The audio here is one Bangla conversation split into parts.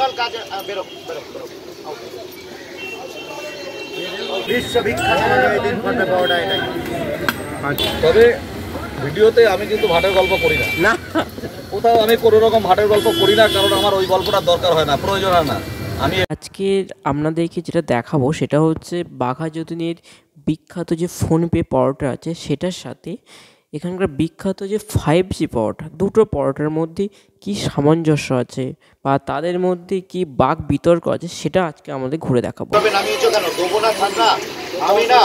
টোটাল কাজ বেরো বেরো বেরো বিশ্ববিখ্যাত দিন ফোনপে পাওয়াটা এটাই। তবে ভিডিওতে আমি কিন্তু ভাটের গল্প করি না, না কোথাও আমি কোনো রকম ভাটের গল্প করি না, কারণ আমার ওই গল্পটার দরকার হয় না, প্রয়োজন হয় না। আমি আজকে আপনাদেরকে যেটা দেখাবো সেটা হচ্ছে বাঘাযতীনের বিখ্যাত যে ফোনপে পরোটা আছে সেটার সাথে এখানকার বিখ্যাত যে 5G পরোটা, দুটো পরোটার মধ্যে কি সামঞ্জস্য আছে বা তাদের মধ্যে কি বাক বিতর্ক আছে সেটা আজকে আমাদের ঘুরে দেখাবো। নামিয়েছো কেন? দেবো না ঠান্ডা আমি না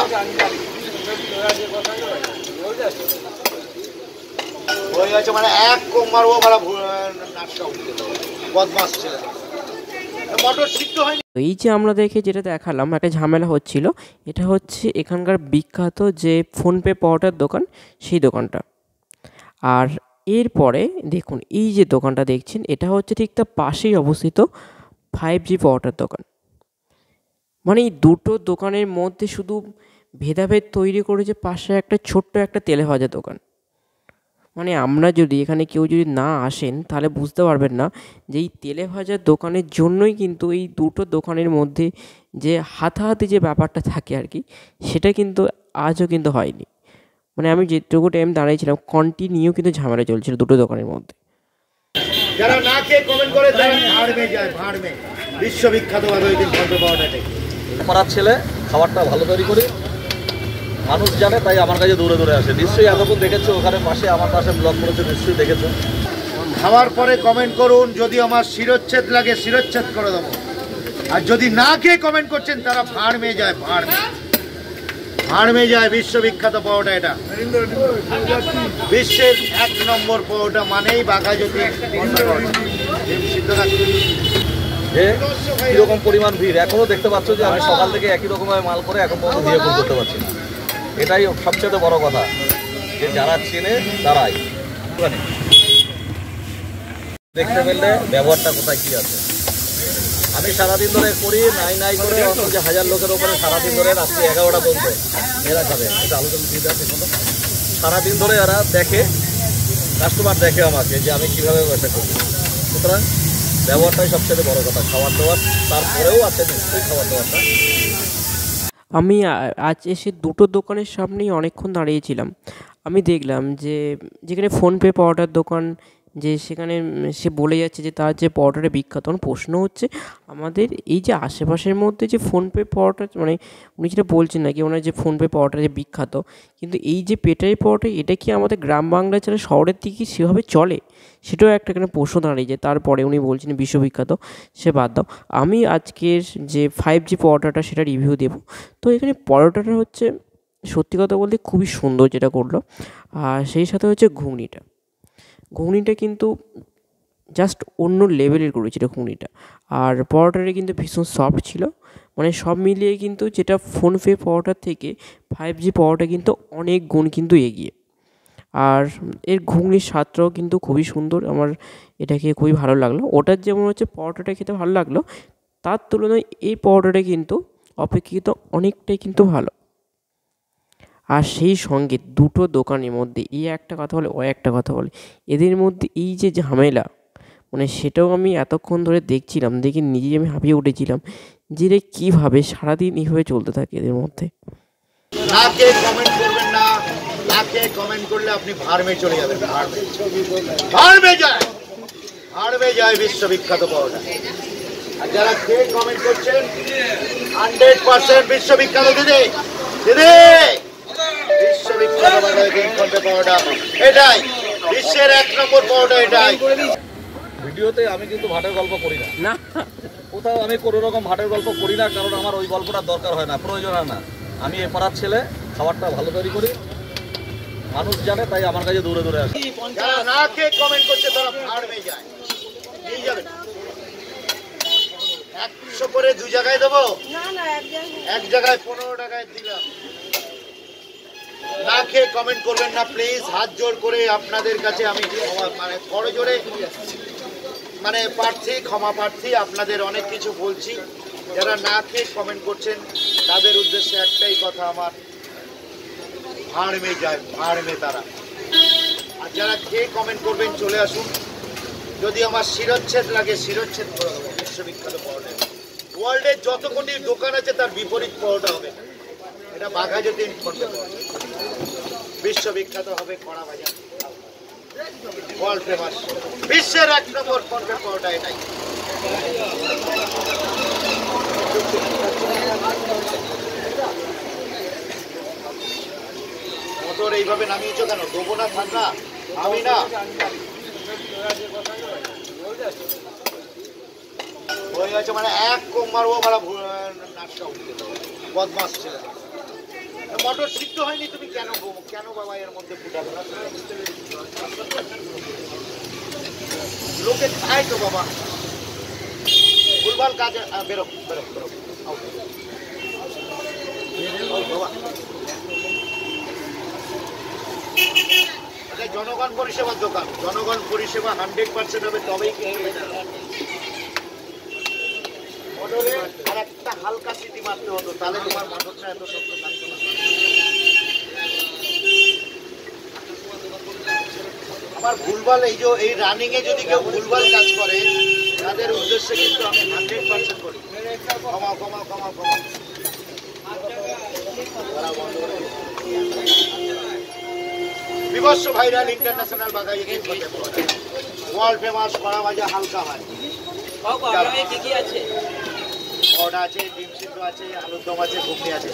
হয়ে গেছে, মানে এক কম মারবো মারা নাচটা উঠে বদমাস ছিল। মটর সিদ্ধ হয়নি। এই যে আমরা দেখে যেটা দেখালাম একটা ঝামেলা হচ্ছিল, এটা হচ্ছে এখানকার বিখ্যাত যে ফোনপে পরোটার দোকান সেই দোকানটা। আর এরপরে দেখুন এই যে দোকানটা দেখছেন এটা হচ্ছে ঠিক তার পাশেই অবস্থিত 5G পরোটার দোকান। মানে এই দুটো দোকানের মধ্যে শুধু ভেদাভেদ তৈরি করেছে পাশে একটা ছোট্ট একটা তেলে ভাজা দোকান। মানে আমরা যদি এখানে কেউ যদি না আসেন তাহলে বুঝতে পারবেন না যে এই তেলে ভাজার দোকানের জন্যই কিন্তু এই দুটো দোকানের মধ্যে যে হাতাহাতি যে ব্যাপারটা থাকে আর কি, সেটা কিন্তু আজও কিন্তু হয়নি। মানে আমি যেটুকু টাইম দাঁড়িয়েছিলাম কন্টিনিউ কিন্তু ঝামেলা চলছিল দুটো দোকানের মধ্যে। যারা না খেয়ে কমেন্ট করে তারা ভাড়মে যায়, ভাড়মে। বিশ্ববিখ্যাত ভাবে ওই দিন ফোনপে পাওয়াটাই। পাড়ার ছেলে, খাবারটা ভালো তৈরি করি, মানুষ জানে, তাই আমার কাছে দৌড়ে দৌড়ে আসে। নিশ্চয়ই এতক্ষণ দেখেছো, ওখানে পাশে আমার পাশে ব্লগ করেছো, নিশ্চয়ই দেখেছো। খাওয়ার পরে কমেন্ট করুন, যদি আমার শিরচ্ছেদ লাগে শিরচ্ছেদ করে দেবো। আর যদি না খেয়ে কমেন্ট করছেন তারা ভাড়মে যায়, ভাড়মে ভাড়মে যায়। বিশ্ববিখ্যাত পাওয়াটা এটা, বিশ্বের 1 নম্বর পাওয়াটা মানেই বাঘাযতী সিদ্ধ থাকবে। যে কীরকম পরিমাণ ভিড়, এখনও দেখতে পাচ্ছ যে আমি সকাল থেকে একই রকমভাবে মাল করে এখন পর্যন্ত দিয়ে ফোন করতে পারছি না। এটাই সবচেয়ে বড় কথা, যে যারা চেনে তারাই দেখতে পেলে ব্যবহারটা কোথায় কী আছে। আমি সারাদিন ধরে করি নাই নাই করে অন্তত 1000 লোকের ওপরে সারাদিন ধরে রাত্রি 11টা পর্যন্ত এরা খাবে, এটা আলোচনা দিয়ে দেয়। সারাদিন ধরে এরা দেখে, কাস্টমার দেখে আমাকে যে আমি কীভাবে ব্যবসা করি। সুতরাং ব্যবহারটাই সবচেয়ে বড় কথা, খাবার দাবার তারপরেও আছে নিশ্চয়ই খাবার দাবারটা। আমি আজ এসে দুটো দোকানের সামনেই অনেকক্ষণ দাঁড়িয়েছিলাম। আমি দেখলাম যে যেখানে ফোনপে পরোটার দোকান, যে সেখানে সে বলে যাচ্ছে যে তার যে পরোটাটা বিখ্যাত। আমার প্রশ্ন হচ্ছে আমাদের এই যে আশেপাশের মধ্যে যে ফোনপে পরোটা, মানে উনি যেটা বলছেন নাকি ওনার যে ফোনপে পরোটা যে বিখ্যাত, কিন্তু এই যে পেটাই পরোটা এটা কি আমাদের গ্রাম বাংলা ছাড়া শহরের দিকে সেভাবে চলে? সেটাও একটা এখানে প্রশ্ন দাঁড়িয়ে যায়। তারপরে উনি বলছেন বিশ্ববিখ্যাত, সে বাদ দাও। আমি আজকের যে 5G পরোটাটা সেটা রিভিউ দেবো। তো এখানে পরোটাটা হচ্ছে সত্যি কথা বলতে খুবই সুন্দর যেটা করলো। আর সেই সাথে হচ্ছে ঘুগনিটা কিন্তু জাস্ট অন্য লেভেলের করেছিল ঘুগনিটা। আর পরোটাটা কিন্তু ভীষণ সফট ছিল। মানে সব মিলিয়ে কিন্তু যেটা ফোনপে পরোটার থেকে 5G পরোটা কিন্তু অনেক গুণ কিন্তু এগিয়ে। আর এর ঘুগনির স্বাদটাও কিন্তু খুবই সুন্দর, আমার এটা খেয়ে খুবই ভালো লাগলো। ওটার যেমন হচ্ছে পরোটাটা খেতে ভালো লাগলো, তার তুলনায় এই পরোটাটা কিন্তু অপেক্ষিত অনেকটাই কিন্তু ভালো। আর সেই সঙ্গে দুটো দোকানের মধ্যে এই একটা কথা বলে ও একটা কথা বলে, এদের মধ্যে এই যে ঝামেলা, মানে সেটাও আমি এতক্ষণ ধরে দেখছিলাম, দেখে নিজেই আমি হাঁপিয়ে উঠেছিলাম যে রে কীভাবে সারাদিন এইভাবে চলতে থাকে এদের মধ্যে। না খেয়ে কমেন্ট করবেন না, না খেয়ে কমেন্ট করলে আপনি ভাড়মে চলে যাবেন। ভাড়মে যায়, ভাড়মে যায় বিশ্ববিখ্যাত পাওয়াটা। আর যারা খেয়ে কমেন্ট করছেন 100% বিশ্ববিখ্যাত। দিদি দিদি বিশ্ববিখ্যাত ফোনপে পাওয়াটা এটাই, বিশ্বের 1 নম্বর পাওয়াটা এটাই। ভিডিওতে আমি কিন্তু ভাটের গল্প করি না, না কোথাও আমি কোনো রকম ভাটের গল্প করি না, কারণ আমার ওই গল্পটার দরকার হয় না, প্রয়োজন হয় না। আমি এ পাড়ার ছেলে, খাবারটা ভালো তৈরি করি, মানুষ জানে, তাই আমার কাছে দৌড়ে দৌড়ে আসে। যারা না খেয়ে কমেন্ট করছে তারা ভাড়মে যায়, নিয়ে যাবেন। 100 করে 2 জায়গায় দেবো, এক জায়গায় 15 টাকায় দিলাম। না খেয়ে কমেন্ট করবেন না প্লিজ, হাত জোর করে আপনাদের কাছে আমি মানে বড় জোরে মানে প্রার্থী, ক্ষমা প্রার্থী, আপনাদের অনেক কিছু বলছি। যারা না খেয়ে কমেন্ট করছেন তাদের উদ্দেশ্যে একটাই কথা আমার, ভাড়মে যায়, ভাড়মে তারা। আর যারা খেয়ে কমেন্ট করবেন চলে আসুন, যদি আমার শিরচ্ছেদ লাগে শিরচ্ছেদ করে দেবো। বিশ্ববিখ্যাত পরোটা। ওয়ার্ল্ডের যত কোটি দোকান আছে তার বিপরীত পরোটা হবে, এটা বাঘাযতীন ফোনপে পরোটা। বিশ্ববিখ্যাত হবে কড়া ভাজা, ওয়ার্ল্ড ফেমাস, বিশ্বের 1 নম্বর ফোনপে পরোটা এটাই। মোটর এইভাবে নামিয়েছো কেন? দেবো না ঠান্ডা, আমি না হয়ে গেছে মানে এক কম মারবো মারা নাচটা উঠতে বদমাস ছিল। মটর সিদ্ধ হয়নি, তুমি কেন কেন বাবা এর মধ্যে ফুটাবে? লোকে খায় তো বাবা, ভুলভাল কাজে বেরো বেরো বেরো বাবা। জনগণ পরিষেবার দোকান, জনগণ পরিষেবা 100% হবে, তবেই মোটরে আর একটা হালকা সিটি মারতে হতো, তাহলে তোমার মোটরটা এত শক্ত থাকতো না। আমার ভুলভাল এই রানিং এ যদি কেউ ভুলভাল কাজ করে তাদের উদ্দেশ্যে কিন্তু আমি 100% করি। কমাও কমাও কমাও কমাও, বিভৎস viral international Baghajatin world famous কড়া ভাজা হালকা ভাই। কি কি আছে? পরোটা আছে, ডিম সিদ্ধ আছে, আলুর দম আছে, ঘুগনি আছে।